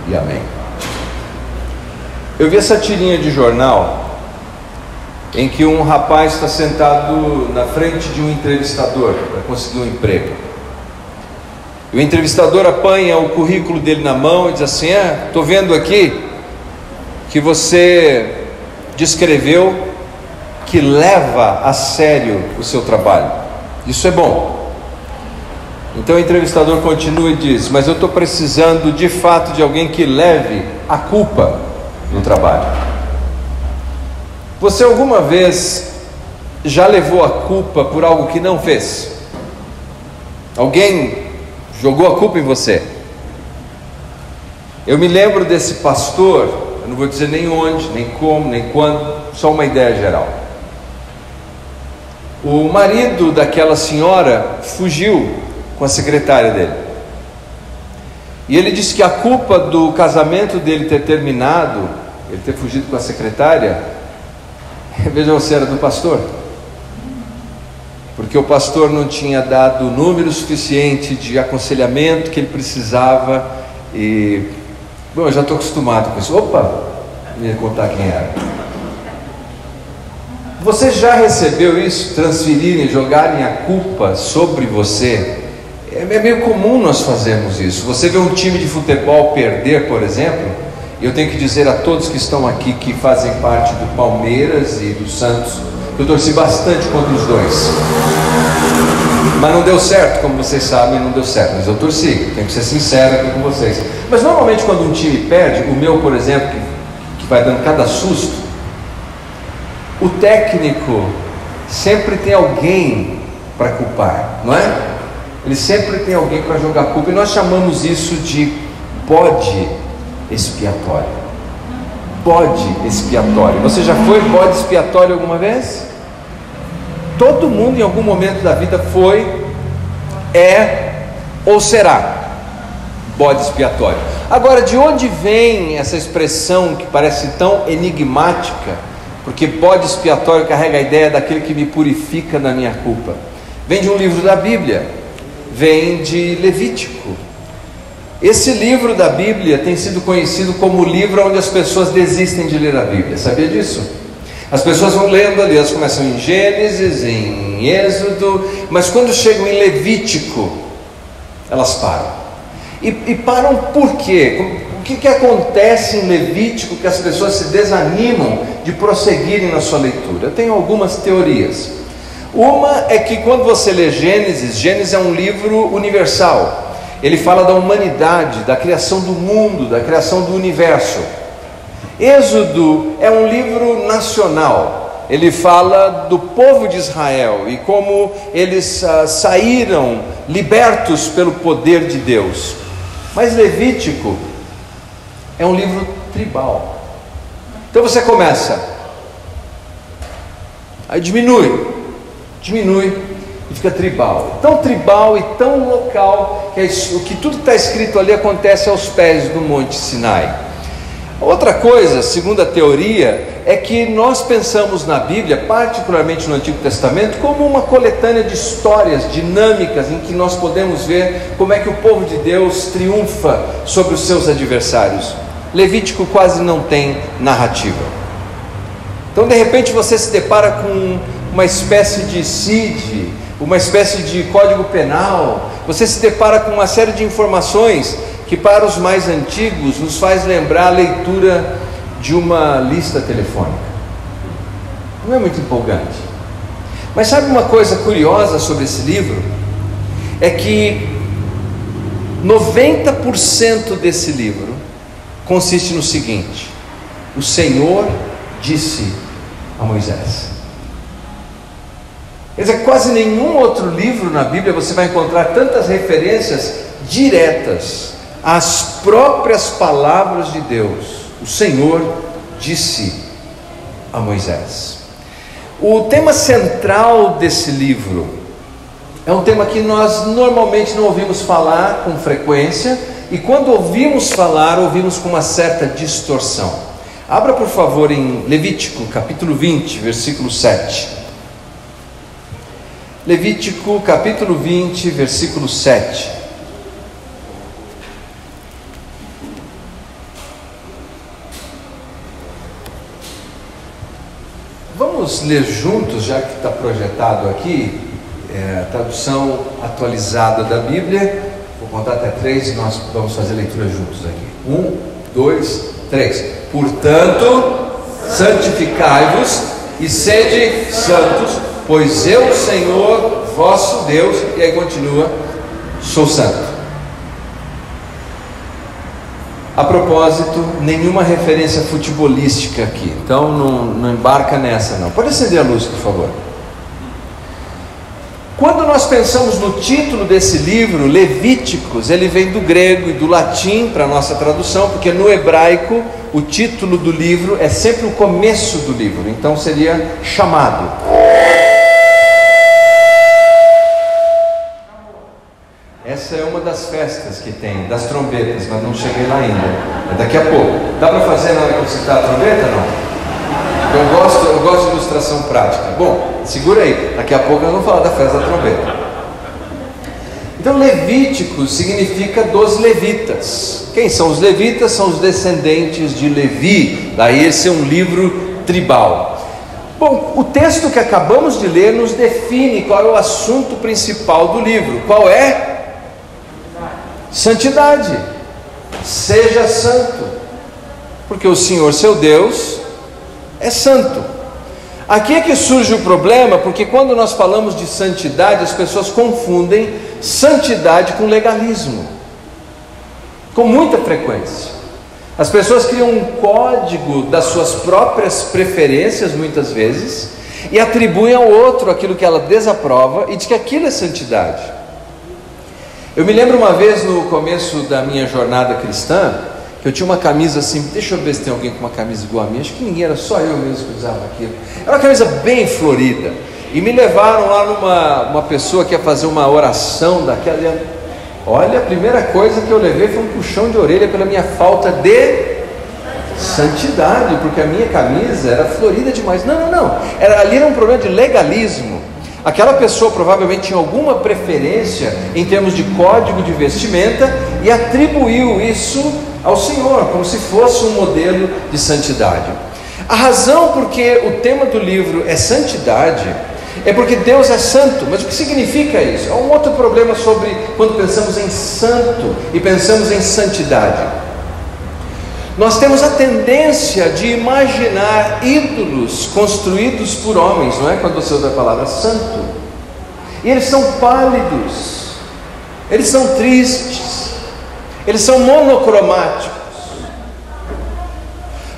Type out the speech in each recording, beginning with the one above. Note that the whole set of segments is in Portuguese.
e amém. Eu vi essa tirinha de jornal em que um rapaz está sentado na frente de um entrevistador para conseguir um emprego. E o entrevistador apanha o currículo dele na mão e diz assim: estou vendo aqui que você descreveu que leva a sério o seu trabalho. Isso é bom. Então o entrevistador continua e diz: mas eu estou precisando de fato de alguém que leve a culpa no trabalho. Você alguma vez já levou a culpa por algo que não fez? Alguém jogou a culpa em você? Eu me lembro desse pastor, eu não vou dizer nem onde, nem como, nem quando, só uma ideia geral. O marido daquela senhora fugiu com a secretária dele. E ele disse que a culpa do casamento dele ter terminado, ele ter fugido com a secretária, veja você, era do pastor. Porque o pastor não tinha dado o número suficiente de aconselhamento que ele precisava. E, bom, eu já estou acostumado com isso. Opa, me contar quem era. Você já recebeu isso? Transferirem, jogarem a culpa sobre você? É meio comum nós fazermos isso. Você vê um time de futebol perder, por exemplo, e eu tenho que dizer a todos que estão aqui, que fazem parte do Palmeiras e do Santos, eu torci bastante contra os dois, mas não deu certo, como vocês sabem, não deu certo, mas eu torci, tenho que ser sincero aqui com vocês. Mas normalmente quando um time perde, o meu, por exemplo, que vai dando cada susto, o técnico sempre tem alguém para culpar, não é? Ele sempre tem alguém para jogar culpa, e nós chamamos isso de bode expiatório. Bode expiatório. Você já foi bode expiatório alguma vez? Todo mundo em algum momento da vida foi, é ou será bode expiatório. Agora, de onde vem essa expressão que parece tão enigmática? Porque bode expiatório carrega a ideia daquele que me purifica da minha culpa. Vem de um livro da Bíblia, vem de Levítico. Esse livro da Bíblia tem sido conhecido como o livro onde as pessoas desistem de ler a Bíblia. Sabia disso? As pessoas vão lendo ali, elas começam em Gênesis, em Êxodo, mas quando chegam em Levítico, elas param. E param por quê? O que acontece em Levítico que as pessoas se desanimam de prosseguirem na sua leitura? Eu tenho algumas teorias. Uma é que quando você lê Gênesis, Gênesis é um livro universal. Ele fala da humanidade, da criação do mundo, da criação do universo. Êxodo é um livro nacional. Ele fala do povo de Israel e como eles saíram libertos pelo poder de Deus. Mas Levítico é um livro tribal. Então você começa, aí diminui e fica tribal. Tão tribal e tão local que o que tudo está escrito ali acontece aos pés do Monte Sinai. Outra coisa, segundo a teoria, é que nós pensamos na Bíblia, particularmente no Antigo Testamento, como uma coletânea de histórias dinâmicas em que nós podemos ver como é que o povo de Deus triunfa sobre os seus adversários. Levítico quase não tem narrativa. Então, de repente, você se depara com uma espécie de CID, uma espécie de código penal. Você se depara com uma série de informações que para os mais antigos nos faz lembrar a leitura de uma lista telefônica. Não é muito empolgante. Mas sabe uma coisa curiosa sobre esse livro? É que 90% desse livro consiste no seguinte: o Senhor disse a Moisés. Quer dizer, quase nenhum outro livro na Bíblia você vai encontrar tantas referências diretas às próprias palavras de Deus. O Senhor disse a Moisés. O tema central desse livro é um tema que nós normalmente não ouvimos falar com frequência, e quando ouvimos falar, ouvimos com uma certa distorção. Abra por favor em Levítico capítulo 20, versículo 7. Levítico capítulo 20, versículo 7. Vamos ler juntos, já que está projetado aqui, a tradução atualizada da Bíblia. Vou contar até 3 e nós vamos fazer a leitura juntos aqui. 1, 2, 3. Portanto, santificai-vos e sede santos, pois eu, Senhor, vosso Deus, e aí continua, sou santo. A propósito, nenhuma referência futebolística aqui, então não embarca nessa não. Pode acender a luz, por favor. Quando nós pensamos no título desse livro, Levíticos, ele vem do grego e do latim para a nossa tradução, porque no hebraico o título do livro é sempre o começo do livro, então seria chamado. Essa é uma das festas que tem, das trombetas, mas não cheguei lá ainda. É daqui a pouco. Dá para fazer na hora que eu citar a trombeta, não? Eu gosto de ilustração prática. Bom, segura aí. Daqui a pouco nós vamos falar da festa da trombeta. Então, Levíticos significa dos levitas. Quem são os levitas? São os descendentes de Levi. Daí esse é um livro tribal. Bom, o texto que acabamos de ler nos define qual é o assunto principal do livro. Qual é? Santidade. Seja santo, porque o Senhor seu Deus é santo. Aqui é que surge o problema, porque quando nós falamos de santidade, as pessoas confundem santidade com legalismo, com muita frequência. As pessoas criam um código das suas próprias preferências, muitas vezes, e atribuem ao outro aquilo que ela desaprova e diz que aquilo é santidade. Eu me lembro uma vez no começo da minha jornada cristã, que eu tinha uma camisa assim, deixa eu ver se tem alguém com uma camisa igual a minha, acho que ninguém, era só eu mesmo que usava aquilo. Era uma camisa bem florida, e me levaram lá numa pessoa que ia fazer uma oração daquela. Olha, a primeira coisa que eu levei foi um puxão de orelha pela minha falta de santidade, porque a minha camisa era florida demais. Não, ali era um problema de legalismo. Aquela pessoa provavelmente tinha alguma preferência em termos de código de vestimenta e atribuiu isso ao Senhor, como se fosse um modelo de santidade. A razão porque o tema do livro é santidade é porque Deus é santo. Mas o que significa isso? Há um outro problema sobre quando pensamos em santo e pensamos em santidade. Nós temos a tendência de imaginar ídolos construídos por homens, não é? Quando você usa a palavra santo, e eles são pálidos, eles são tristes, eles são monocromáticos.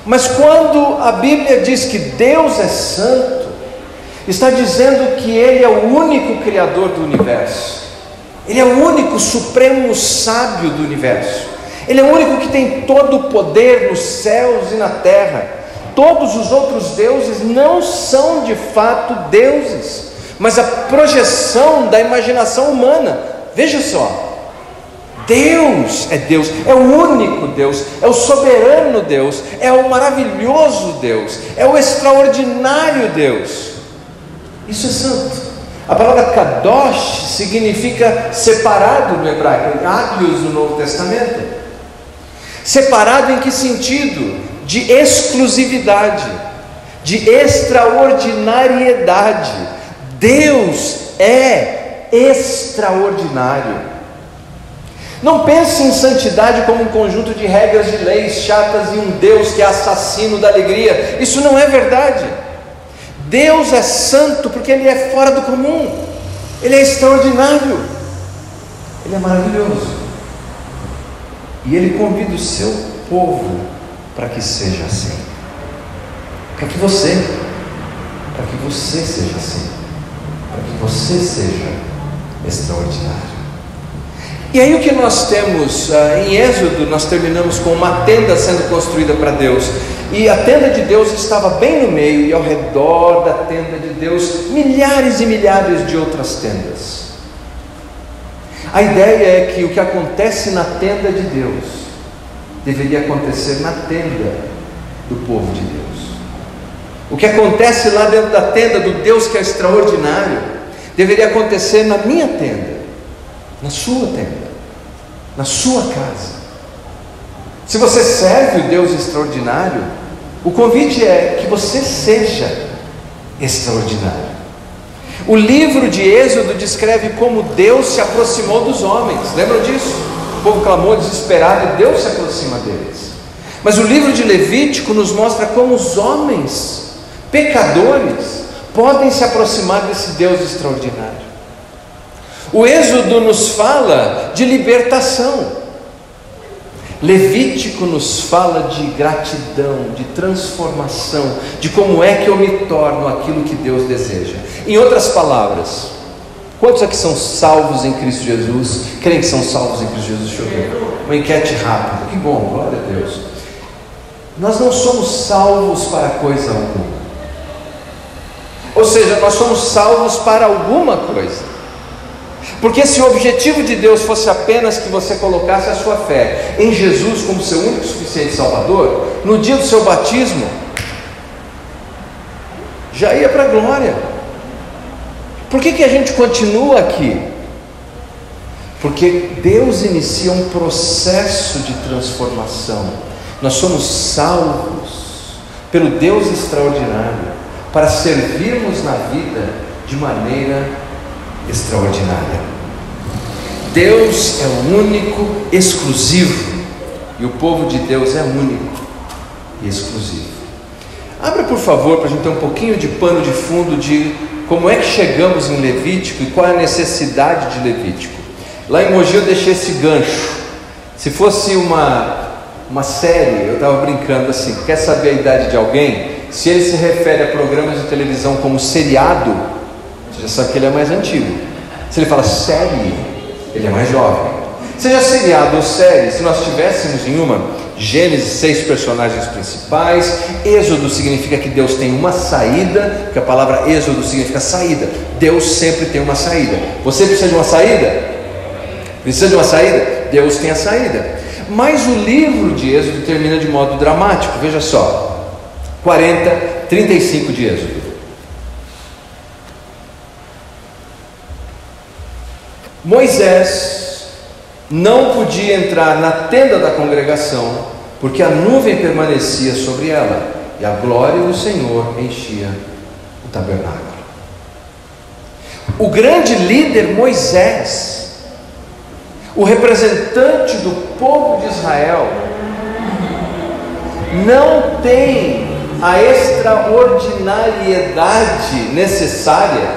Mas quando a Bíblia diz que Deus é santo, está dizendo que Ele é o único Criador do universo, Ele é o único supremo sábio do universo. Ele é o único que tem todo o poder nos céus e na terra. Todos os outros deuses não são de fato deuses, mas a projeção da imaginação humana. Veja só, Deus, é o único Deus, é o soberano Deus, é o maravilhoso Deus, é o extraordinário Deus. Isso é santo. A palavra kadosh significa separado no hebraico, hagios no Novo Testamento. Separado em que sentido? De exclusividade, de extraordinariedade. Deus é extraordinário. Não pense em santidade como um conjunto de regras de leis chatas e um Deus que é assassino da alegria. Isso não é verdade. Deus é santo porque Ele é fora do comum, Ele é extraordinário, Ele é maravilhoso. E Ele convida o seu povo para que seja assim, para que você seja assim, para que você seja extraordinário. E aí o que nós temos em Êxodo, nós terminamos com uma tenda sendo construída para Deus, e a tenda de Deus estava bem no meio, e ao redor da tenda de Deus, milhares e milhares de outras tendas. A ideia é que o que acontece na tenda de Deus deveria acontecer na tenda do povo de Deus. O que acontece lá dentro da tenda do Deus que é extraordinário deveria acontecer na minha tenda, na sua tenda, na sua casa. Se você serve o Deus extraordinário, o convite é que você seja extraordinário. O livro de Êxodo descreve como Deus se aproximou dos homens. Lembram disso? O povo clamou desesperado e Deus se aproxima deles. Mas o livro de Levítico nos mostra como os homens pecadores podem se aproximar desse Deus extraordinário. O Êxodo nos fala de libertação. Levítico nos fala de gratidão, de transformação, de como é que eu me torno aquilo que Deus deseja. Em outras palavras, quantos aqui são salvos em Cristo Jesus? Creem que são salvos em Cristo Jesus? Deixa eu ver. Uma enquete rápida. Que bom, glória a Deus. Nós não somos salvos para coisa alguma. Ou seja, nós somos salvos para alguma coisa. Porque se o objetivo de Deus fosse apenas que você colocasse a sua fé em Jesus como seu único e suficiente Salvador, no dia do seu batismo, já ia para a glória. Por que a gente continua aqui? Porque Deus inicia um processo de transformação. Nós somos salvos pelo Deus extraordinário para servirmos na vida de maneira extraordinária. Deus é o único, exclusivo, e o povo de Deus é único e exclusivo. Abra por favor, para a gente ter um pouquinho de pano de fundo de como é que chegamos em Levítico e qual é a necessidade de Levítico. Lá em Mogi eu deixei esse gancho. Se fosse uma série, eu estava brincando assim, quer saber a idade de alguém? Se ele se refere a programas de televisão como seriado, você já sabe que ele é mais antigo. Se ele fala série, ele é mais jovem. Seja seriado ou série, se nós tivéssemos em uma, Gênesis, 6 personagens principais. Êxodo significa que Deus tem uma saída, porque a palavra Êxodo significa saída. Deus sempre tem uma saída. Você precisa de uma saída? Precisa de uma saída? Deus tem a saída. Mas o livro de Êxodo termina de modo dramático. Veja só, 35 de Êxodo. Moisés não podia entrar na tenda da congregação, porque a nuvem permanecia sobre ela, e a glória do Senhor enchia o tabernáculo. O grande líder Moisés, o representante do povo de Israel, não tem a extraordinariedade necessária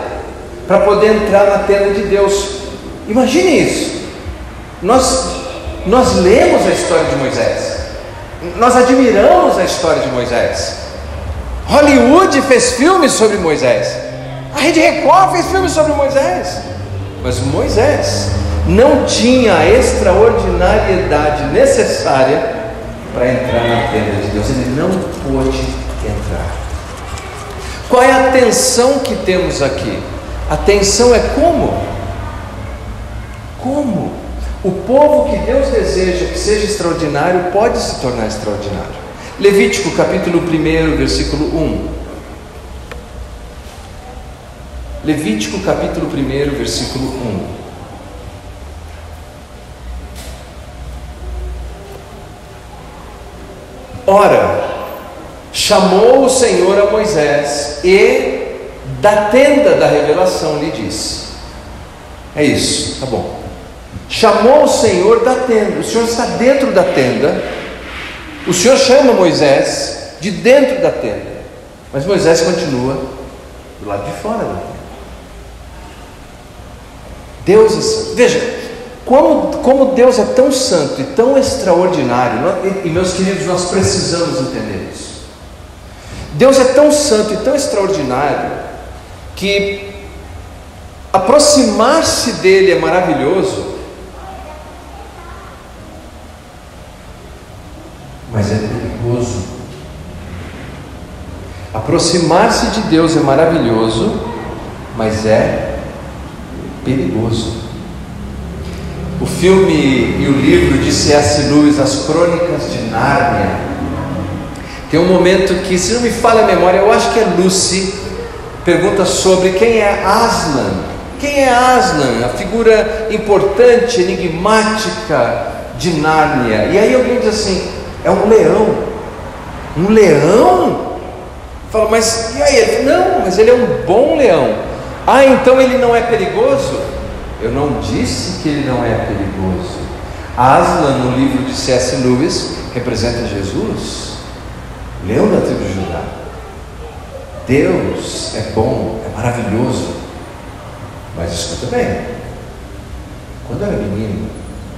para poder entrar na tenda de Deus. Imagine isso. Nós lemos a história de Moisés, nós admiramos a história de Moisés. Hollywood fez filmes sobre Moisés, a Rede Record fez filmes sobre Moisés, mas Moisés não tinha a extraordinariedade necessária para entrar na tenda de Deus. Ele não pôde entrar. Qual é a tensão que temos aqui? A tensão é como o povo que Deus deseja que seja extraordinário pode se tornar extraordinário. Levítico capítulo 1, versículo 1. Levítico capítulo 1, versículo 1. Ora, chamou o Senhor a Moisés e da tenda da revelação lhe disse. É isso, tá bom. Chamou o Senhor da tenda. O Senhor está dentro da tenda. O Senhor chama Moisés de dentro da tenda, mas Moisés continua do lado de fora da tenda. Deus é santo. Veja como Deus é tão santo e tão extraordinário. E meus queridos, nós precisamos entender isso. Deus é tão santo e tão extraordinário que aproximar-se dele é maravilhoso, mas é perigoso. Aproximar-se de Deus é maravilhoso, mas é perigoso. O filme e o livro de C.S. Lewis, As Crônicas de Nárnia, tem um momento que, se não me falha a memória, eu acho que é Lucy, pergunta sobre quem é Aslan. Quem é Aslan? A figura importante, enigmática de Nárnia. E aí alguém diz assim: é um leão. Um leão? Fala, mas e aí? Ele fala, não, mas ele é um bom leão. Ah, então ele não é perigoso? Eu não disse que ele não é perigoso. Aslan, no livro de C.S. Lewis, representa Jesus, leão da tribo de Judá. Deus é bom, é maravilhoso. Mas escuta bem, quando eu era menino,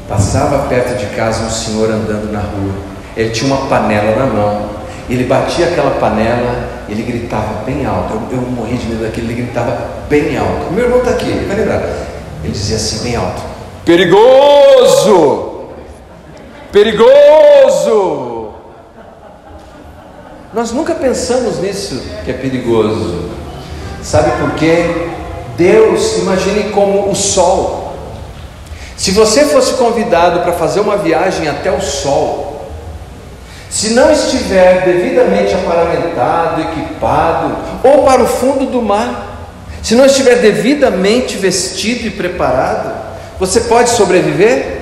passava perto de casa um senhor andando na rua. Ele tinha uma panela na mão, ele batia aquela panela e ele gritava bem alto. Eu morri de medo daquilo, ele gritava bem alto. Meu irmão está aqui, ele vai lembrar. Ele dizia assim bem alto: perigoso! Perigoso! Nós nunca pensamos nisso, que é perigoso. Sabe por quê? Deus, imagine como o sol. Se você fosse convidado para fazer uma viagem até o sol, se não estiver devidamente aparamentado, equipado, ou para o fundo do mar, se não estiver devidamente vestido e preparado, você pode sobreviver?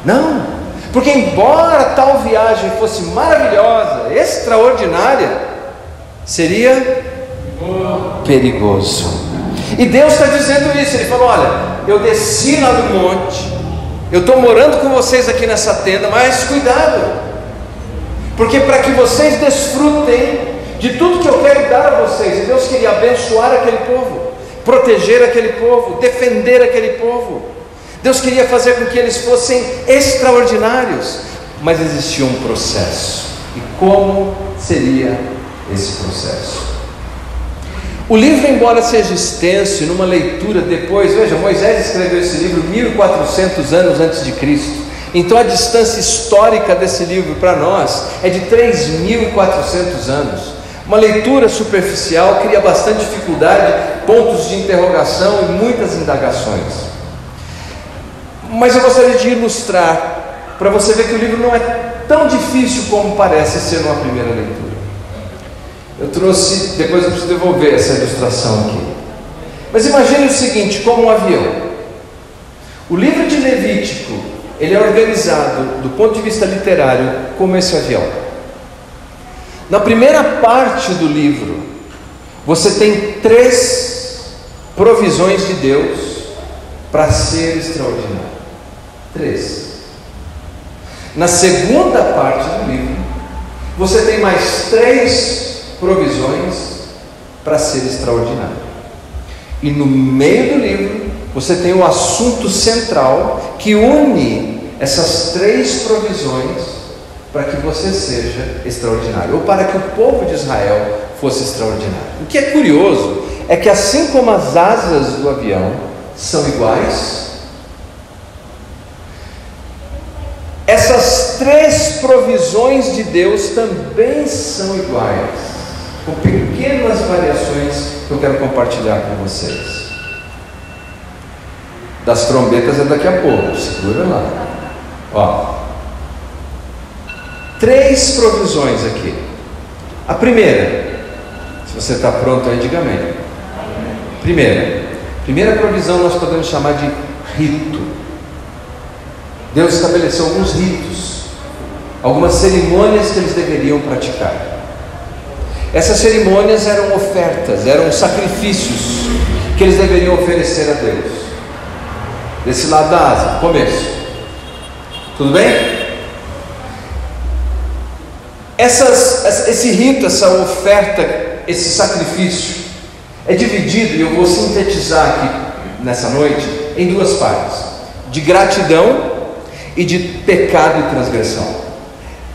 Não, porque embora tal viagem fosse maravilhosa, extraordinária, seria perigoso. E Deus está dizendo isso. Ele falou: olha, eu desci lá do monte, eu estou morando com vocês aqui nessa tenda, mas cuidado, porque para que vocês desfrutem de tudo que eu quero dar a vocês, e Deus queria abençoar aquele povo, proteger aquele povo, defender aquele povo. Deus queria fazer com que eles fossem extraordinários, mas existia um processo. E como seria esse processo? O livro, embora seja extenso, e numa leitura depois, veja, Moisés escreveu esse livro 1400 anos antes de Cristo. Então a distância histórica desse livro para nós é de 3400 anos. Uma leitura superficial cria bastante dificuldade, pontos de interrogação e muitas indagações. Mas eu gostaria de ilustrar, para você ver que o livro não é tão difícil como parece ser numa primeira leitura. Eu trouxe, depois eu preciso devolver essa ilustração aqui. Mas imagine o seguinte, como um avião. O livro de Levítico, ele é organizado do ponto de vista literário como esse avião. Na primeira parte do livro, você tem 3 provisões de Deus para ser extraordinário. 3. Na segunda parte do livro, você tem mais 3 provisões para ser extraordinário. E no meio do livro, você tem o assunto central que une essas 3 provisões para que você seja extraordinário, ou para que o povo de Israel fosse extraordinário. O que é curioso é que, assim como as asas do avião são iguais, essas 3 provisões de Deus também são iguais, com pequenas variações que eu quero compartilhar com vocês. Das trombetas é daqui a pouco, segura lá. Ó, 3 provisões aqui. A primeira, se você está pronto aí, diga amém. Primeira provisão nós podemos chamar de rito. Deus estabeleceu alguns ritos, algumas cerimônias que eles deveriam praticar. Essas cerimônias eram ofertas, eram sacrifícios que eles deveriam oferecer a Deus. Desse lado da asa, começo. Tudo bem? Esse rito, essa oferta, esse sacrifício é dividido, e eu vou sintetizar aqui nessa noite, em 2 partes: de gratidão e de pecado e transgressão.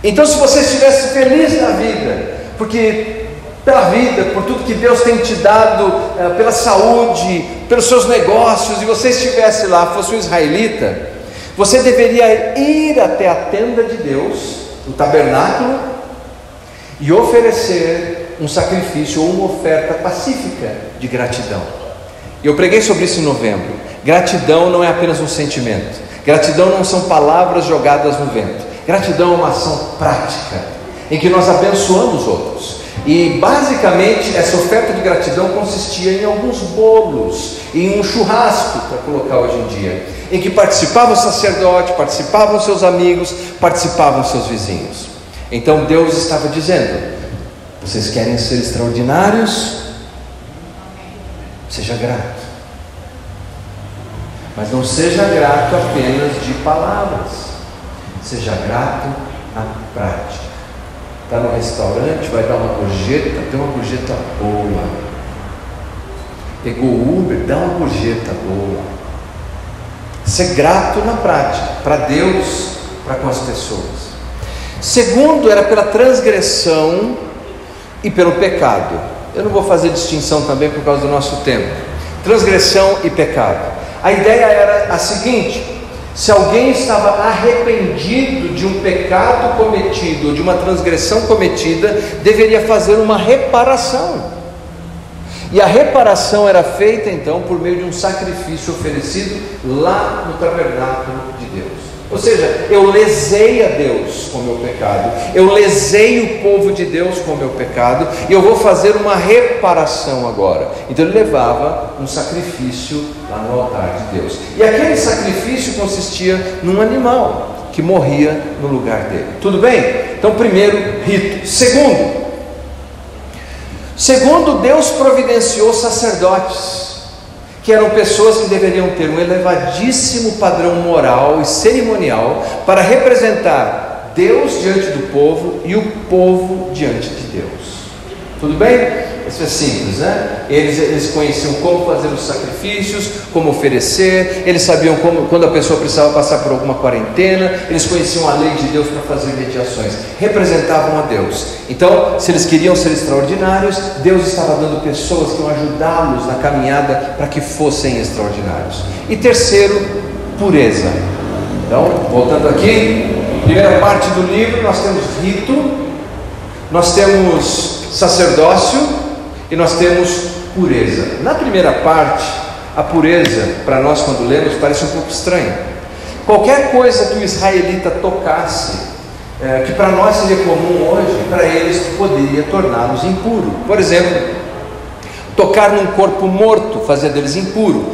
Então, se você estivesse feliz na vida, porque pela vida, por tudo que Deus tem te dado, pela saúde, pelos seus negócios, e você estivesse lá, fosse um israelita, você deveria ir até a tenda de Deus, o tabernáculo, e oferecer um sacrifício ou uma oferta pacífica de gratidão. Eu preguei sobre isso em novembro. Gratidão não é apenas um sentimento, gratidão não são palavras jogadas no vento. Gratidão é uma ação prática, em que nós abençoamos outros. E basicamente essa oferta de gratidão consistia em alguns bolos, em um churrasco, para colocar hoje em dia, em que participava o sacerdote, participavam seus amigos, participavam seus vizinhos. Então Deus estava dizendo: Vocês querem ser extraordinários? Seja grato. Mas não seja grato apenas de palavras. Seja grato na prática. Está no restaurante, vai dar uma gorjeta, tem uma gorjeta boa. Pegou o Uber, dá uma gorjeta boa. Ser grato na prática, para Deus, para com as pessoas. Segundo, era pela transgressão e pelo pecado. Eu não vou fazer distinção também por causa do nosso tempo. Transgressão e pecado. A ideia era a seguinte: se alguém estava arrependido de um pecado cometido, ou de uma transgressão cometida, deveria fazer uma reparação. E a reparação era feita então por meio de um sacrifício oferecido lá no tabernáculo de Deus. Ou seja, eu lesei a Deus com o meu pecado, eu lesei o povo de Deus com o meu pecado, e eu vou fazer uma reparação agora. Então ele levava um sacrifício lá no altar de Deus, e aquele sacrifício consistia num animal que morria no lugar dele. Tudo bem? Então, primeiro, rito. Segundo, Deus providenciou sacerdotes, que eram pessoas que deveriam ter um elevadíssimo padrão moral e cerimonial para representar Deus diante do povo e o povo diante de Deus. Tudo bem? Isso é simples, né? Eles conheciam como fazer os sacrifícios, como oferecer, eles sabiam quando a pessoa precisava passar por alguma quarentena, eles conheciam a lei de Deus para fazer mediações, representavam a Deus. Então, se eles queriam ser extraordinários, Deus estava dando pessoas que iam ajudá-los na caminhada para que fossem extraordinários. E terceiro, pureza. Então, voltando aqui, primeira parte do livro, nós temos rito, nós temos sacerdócio e nós temos pureza. Na primeira parte, a pureza, para nós quando lemos, parece um pouco estranho. Qualquer coisa que o israelita tocasse, que para nós seria comum hoje, para eles poderia torná-los impuros. Por exemplo, tocar num corpo morto fazia deles impuro.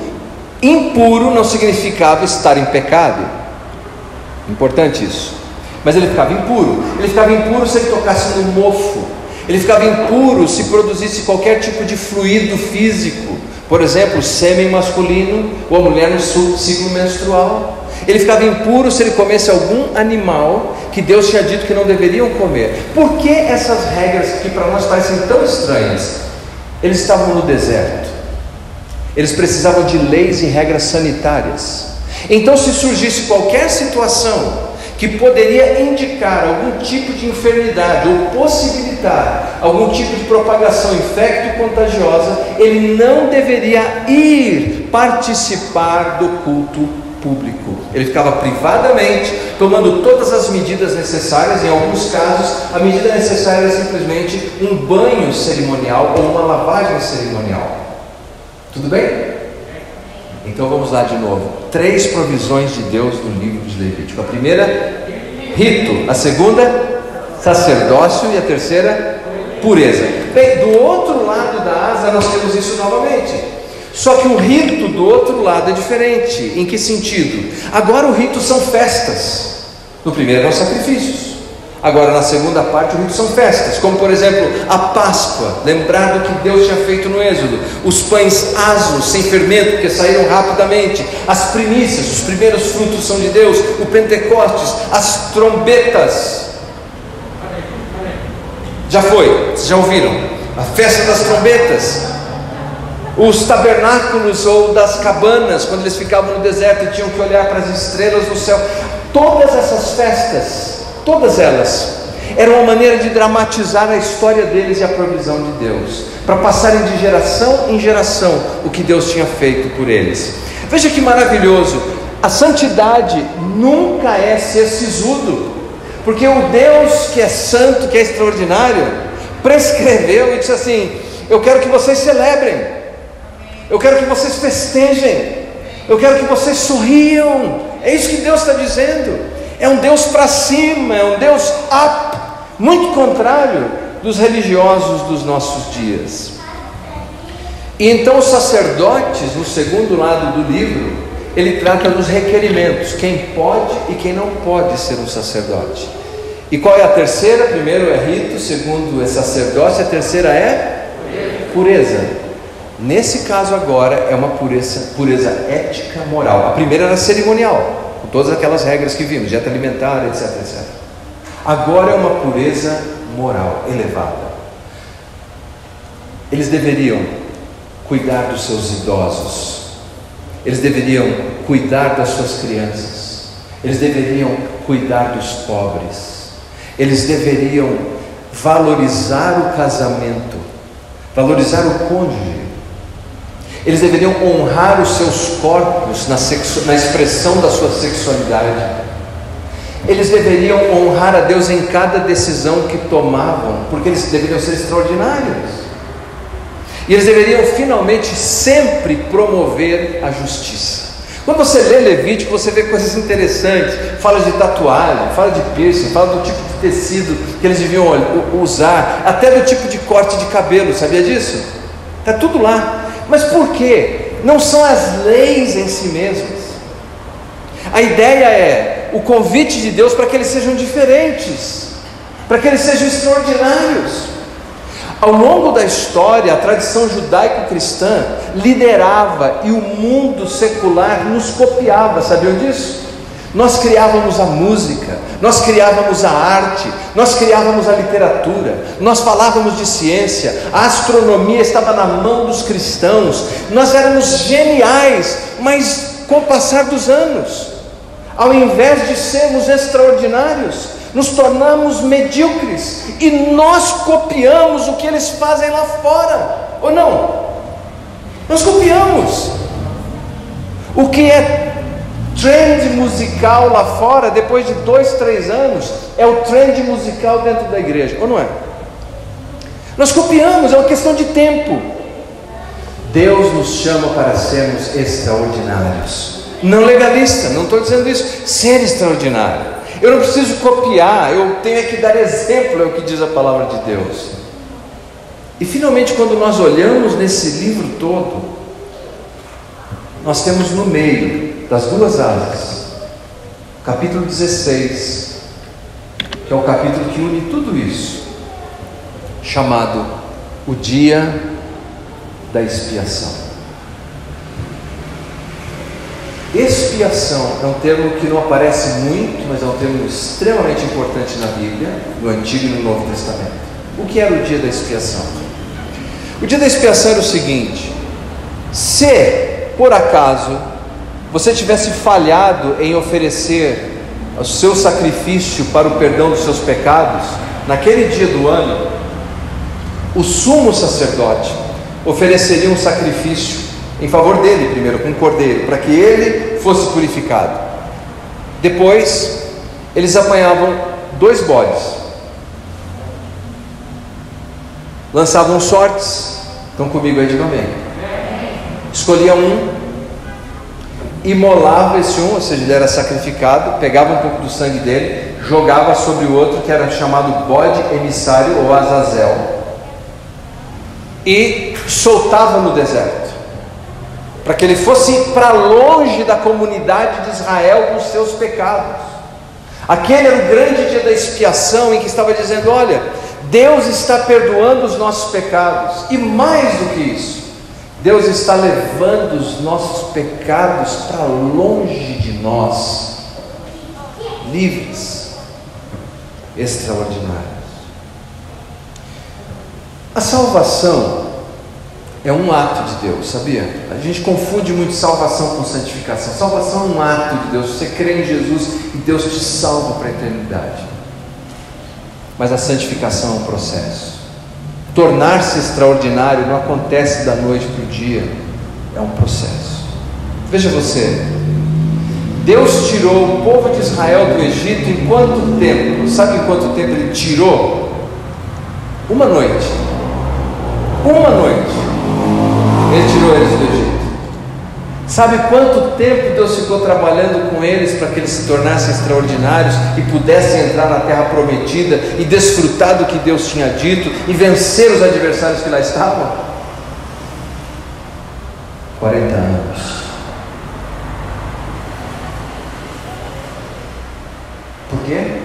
Impuro não significava estar em pecado. Importante isso. Mas ele ficava impuro. Ele ficava impuro se ele tocasse no mofo. Ele ficava impuro se produzisse qualquer tipo de fluido físico, por exemplo, sêmen masculino ou a mulher no ciclo menstrual. Ele ficava impuro se ele comesse algum animal que Deus tinha dito que não deveriam comer. Por que essas regras que para nós parecem tão estranhas? Eles estavam no deserto, eles precisavam de leis e regras sanitárias. Então, se surgisse qualquer situação que poderia indicar algum tipo de enfermidade ou possibilitar algum tipo de propagação infecto-contagiosa, ele não deveria ir participar do culto público. Ele ficava privadamente, tomando todas as medidas necessárias. Em alguns casos, a medida necessária era simplesmente um banho cerimonial ou uma lavagem cerimonial. Tudo bem? Então vamos lá de novo. 3 provisões de Deus no livro de Levítico. A primeira, rito. A segunda, sacerdócio. E a terceira, pureza. Bem, do outro lado da asa nós temos isso novamente. Só que o rito do outro lado é diferente. Em que sentido? Agora o rito são festas. No primeiro eram sacrifícios. Agora na segunda parte o rito são festas, como por exemplo a Páscoa, lembrado que Deus tinha feito no Êxodo, os pães asmos, sem fermento, porque saíram rapidamente, as primícias, os primeiros frutos são de Deus, o Pentecostes, as trombetas. Já foi, vocês já ouviram? A festa das trombetas, os tabernáculos ou das cabanas, quando eles ficavam no deserto e tinham que olhar para as estrelas no céu. Todas essas festas, todas elas eram uma maneira de dramatizar a história deles e a provisão de Deus, para passarem de geração em geração o que Deus tinha feito por eles. Veja que maravilhoso, a santidade nunca é ser sisudo, porque o Deus que é santo, que é extraordinário, prescreveu e disse assim: eu quero que vocês celebrem, eu quero que vocês festejem, eu quero que vocês sorriam. É isso que Deus está dizendo. É um Deus para cima, é um Deus up, muito contrário dos religiosos dos nossos dias. E então os sacerdotes, no segundo lado do livro, ele trata dos requerimentos, quem pode e quem não pode ser um sacerdote. E qual é a terceira? Primeiro é rito, segundo é sacerdócio, a terceira é pureza. Nesse caso agora é uma pureza ética, moral. A primeira era cerimonial, com todas aquelas regras que vimos, dieta alimentar, etc, etc. Agora é uma pureza moral elevada. Eles deveriam cuidar dos seus idosos, eles deveriam cuidar das suas crianças, eles deveriam cuidar dos pobres, eles deveriam valorizar o casamento, valorizar o cônjuge, eles deveriam honrar os seus corpos na expressão da sua sexualidade, eles deveriam honrar a Deus em cada decisão que tomavam, porque eles deveriam ser extraordinários. E eles deveriam finalmente sempre promover a justiça. Quando você lê Levítico, você vê coisas interessantes. Fala de tatuagem, fala de piercing, fala do tipo de tecido que eles deviam usar, até do tipo de corte de cabelo, sabia disso? Está tudo lá. Mas por quê? Não são as leis em si mesmas. A ideia é o convite de Deus para que eles sejam diferentes, para que eles sejam extraordinários. Ao longo da história, a tradição judaico-cristã liderava e o mundo secular nos copiava, sabiam disso? Nós criávamos a música, nós criávamos a arte, nós criávamos a literatura, nós falávamos de ciência, a astronomia estava na mão dos cristãos, nós éramos geniais, mas com o passar dos anos, ao invés de sermos extraordinários, nos tornamos medíocres e nós copiamos o que eles fazem lá fora, ou não? Nós copiamos o que é trend musical lá fora. Depois de 2, 3 anos é o trend musical dentro da igreja, ou não é? Nós copiamos, é uma questão de tempo. Deus nos chama para sermos extraordinários, não legalista, não estou dizendo isso, ser extraordinário. Eu não preciso copiar, eu tenho que dar exemplo, é o que diz a palavra de Deus. E finalmente, quando nós olhamos nesse livro todo, nós temos no meio das duas asas, capítulo 16, que é o capítulo que une tudo isso, chamado o dia da expiação. Expiação é um termo que não aparece muito, mas é um termo extremamente importante na Bíblia, no Antigo e no Novo Testamento. O que era o dia da expiação? O dia da expiação era o seguinte: se por acaso você tivesse falhado em oferecer o seu sacrifício para o perdão dos seus pecados, naquele dia do ano, o sumo sacerdote ofereceria um sacrifício em favor dele, primeiro com um cordeiro, para que ele fosse purificado. Depois eles apanhavam 2 bodes, lançavam sortes. Estão comigo aí, digam amém. Escolhia um, imolava esse um, ou seja, ele era sacrificado, pegava um pouco do sangue dele, jogava sobre o outro, que era chamado bode emissário ou Azazel, e soltava no deserto, para que ele fosse para longe da comunidade de Israel dos seus pecados. Aquele era o grande dia da expiação, em que estava dizendo: olha, Deus está perdoando os nossos pecados, e mais do que isso, Deus está levando os nossos pecados para longe de nós, livres, extraordinários. A salvação é um ato de Deus, sabia? A gente confunde muito salvação com santificação. Salvação é um ato de Deus. Você crê em Jesus e Deus te salva para a eternidade. Mas a santificação é um processo. Tornar-se extraordinário não acontece da noite para o dia, é um processo. Veja você, Deus tirou o povo de Israel do Egito em quanto tempo? Sabe em quanto tempo Ele tirou? Uma noite. Uma noite Ele tirou eles do Egito. Sabe quanto tempo Deus ficou trabalhando com eles para que eles se tornassem extraordinários e pudessem entrar na terra prometida e desfrutar do que Deus tinha dito e vencer os adversários que lá estavam? 40 anos. Por quê?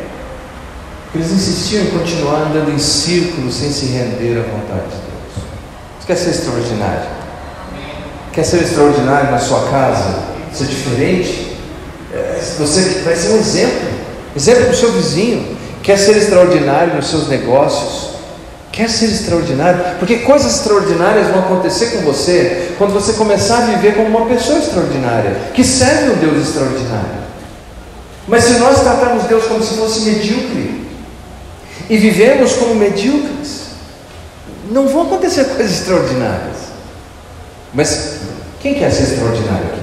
Porque eles insistiam em continuar andando em círculos sem se render à vontade de Deus. Você quer ser extraordinário? Quer ser extraordinário na sua casa? Ser diferente? Você vai ser um exemplo para o seu vizinho. Quer ser extraordinário nos seus negócios? Quer ser extraordinário? Porque coisas extraordinárias vão acontecer com você quando você começar a viver como uma pessoa extraordinária, que serve um Deus extraordinário. Mas se nós tratarmos Deus como se fosse medíocre e vivemos como medíocres, não vão acontecer coisas extraordinárias. Mas quem quer ser extraordinário aqui?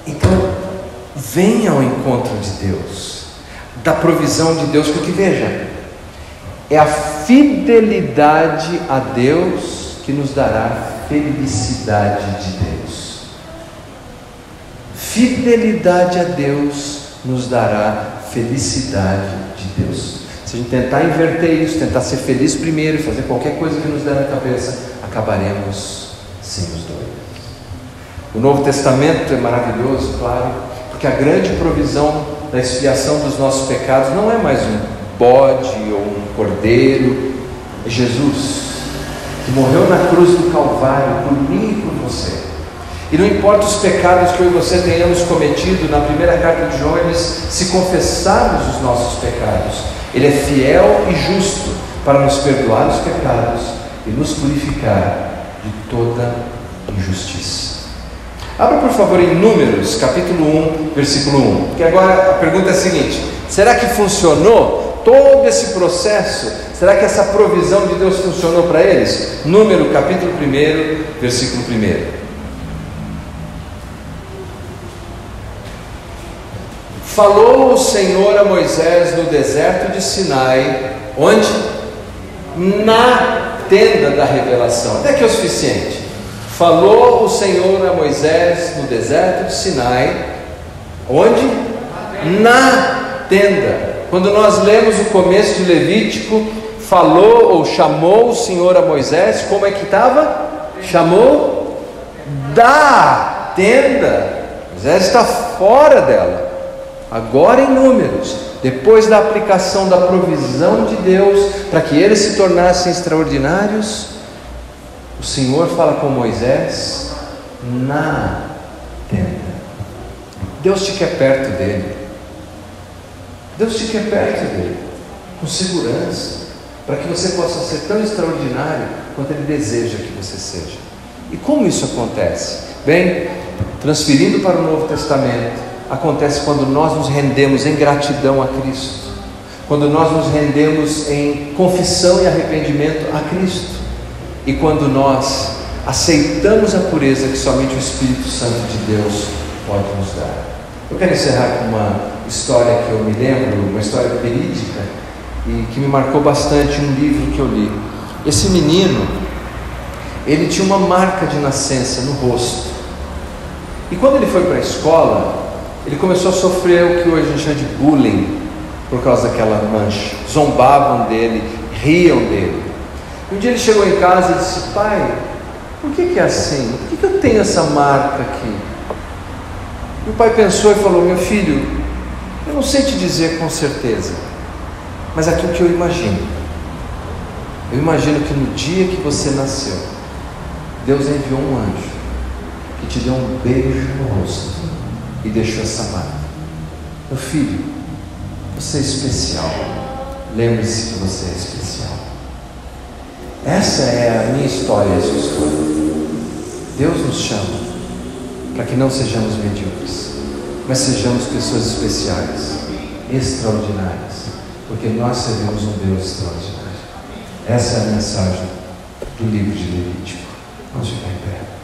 Então, venha ao encontro de Deus, da provisão de Deus, porque veja, é a fidelidade a Deus que nos dará felicidade de Deus. Fidelidade a Deus nos dará felicidade de Deus. Se a gente tentar inverter isso, tentar ser feliz primeiro e fazer qualquer coisa que nos der na cabeça, acabaremos sem os dois. O Novo Testamento é maravilhoso, claro, porque a grande provisão da expiação dos nossos pecados não é mais um bode ou um cordeiro, é Jesus, que morreu na cruz do Calvário por mim e por você. E não importa os pecados que eu e você tenhamos cometido, na primeira carta de João diz: se confessarmos os nossos pecados, Ele é fiel e justo para nos perdoar os pecados e nos purificar de toda injustiça. Abra por favor em Números, capítulo 1, versículo 1, porque agora a pergunta é a seguinte: será que funcionou todo esse processo? Será que essa provisão de Deus funcionou para eles? Número, capítulo 1, versículo 1. Falou o Senhor a Moisés no deserto de Sinai, onde? Na tenda da revelação. Até que é o suficiente. Falou o Senhor a Moisés no deserto de Sinai, onde? Na tenda. Quando nós lemos o começo de Levítico, falou ou chamou o Senhor a Moisés, como é que estava? Chamou da tenda. Moisés está fora dela. Agora em Números, depois da aplicação da provisão de Deus para que eles se tornassem extraordinários, o Senhor fala com Moisés na tenda. Deus te quer perto dele. Deus te quer perto dele, com segurança, para que você possa ser tão extraordinário quanto Ele deseja que você seja. E como isso acontece? Bem, transferindo para o Novo Testamento, acontece quando nós nos rendemos em gratidão a Cristo, quando nós nos rendemos em confissão e arrependimento a Cristo, e quando nós aceitamos a pureza que somente o Espírito Santo de Deus pode nos dar. Eu quero encerrar com uma história que eu me lembro, uma história verídica e que me marcou bastante, um livro que eu li. Esse menino, ele tinha uma marca de nascença no rosto, e quando ele foi para a escola, ele começou a sofrer o que hoje a gente chama de bullying, por causa daquela mancha. Zombavam dele, riam dele. Um dia ele chegou em casa e disse: pai, por que é assim? Por que eu tenho essa marca aqui? E o pai pensou e falou: meu filho, eu não sei te dizer com certeza, mas aquilo que eu imagino. Eu imagino que no dia que você nasceu, Deus enviou um anjo que te deu um beijo no rosto e deixou essa marca. Meu filho, você é especial. Lembre-se que você é especial. Essa é a minha história e a sua história. Deus nos chama para que não sejamos medíocres, mas sejamos pessoas especiais, extraordinárias, porque nós servimos um Deus extraordinário. Essa é a mensagem do livro de Levítico. Vamos ficar em pé.